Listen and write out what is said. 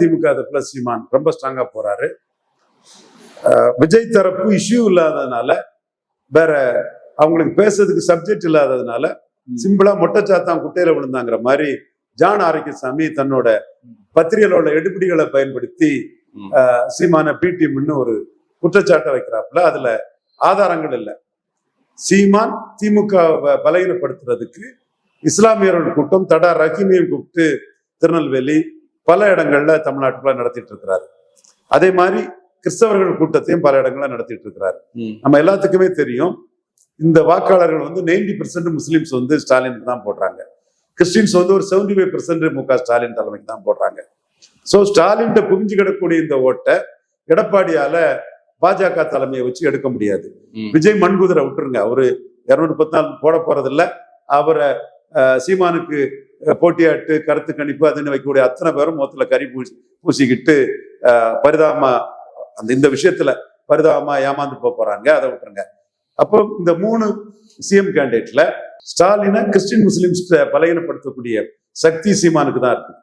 திமுக plus சீமான் ரொம்ப ஸ்ட்ராங்கா போறாரு. விஜய் தரப்பு இஷ்யூ இல்லாததுனால, வேற அவங்களுக்கு பேசுறதுக்கு சப்ஜெக்ட் இல்லாததுனால சிம்பிளா மொட்டைச்சாத்தான் குட்டையில விழுந்தாங்கிற மாதிரி ஜான் ஆரோக்கியசாமி தன்னோட பத்திரிகைகளோட எடுபிடிகளை பயன்படுத்தி சீமான பிடிஎம்னு ஒரு குற்றச்சாட்டை வைக்கிறாப்புல. அதுல ஆதாரங்கள் இல்லை. சீமான் திமுக பலகீனப்படுத்துறதுக்கு இஸ்லாமியர்கள் கூட்டம் தடா ரஹீமையும் கூப்பிட்டு திருநெல்வேலி பல இடங்கள்ல தமிழ்நாட்டுக்குள்ள நடத்திட்டு இருக்கிறாரு. அதே மாதிரி கிறிஸ்தவர்கள் கூட்டத்தையும் பல இடங்கள்ல நடத்திட்டு இருக்கிறாரு. நம்ம எல்லாத்துக்குமே தெரியும், இந்த வாக்காளர்கள் 90% முஸ்லிம்ஸ் ஸ்டாலினுக்கு தான் போடுறாங்க. கிறிஸ்டின்ஸ் ஒரு 75% மு க ஸ்டாலின் தலைமைக்கு தான் போடுறாங்க. ஸோ ஸ்டாலின் குவிஞ்சு கிடக்கூடிய இந்த ஓட்டை எடப்பாடியால பாஜக தலைமையை வச்சு எடுக்க முடியாது. விஜய் மண்குதிரை விட்டுருங்க, அவரு 214 போட போறதில்ல. அவரை சீமானுக்கு போட்டியாட்டு கருத்து கணிப்பு அதுன்னு வைக்கக்கூடிய அத்தனை பேரும் முகத்துல கறி பூசிக்கிட்டு பரிதாபமா இந்த விஷயத்துல பரிதாபமா ஏமாந்து போறாங்க. அதை விட்டுருங்க. அப்போ இந்த 3 சிஎம் கேண்டிடேட்ல ஸ்டாலினை கிறிஸ்டின் முஸ்லிம்ஸ் பலகீனப்படுத்தக்கூடிய சக்தி சீமானுக்கு தான் இருக்கு.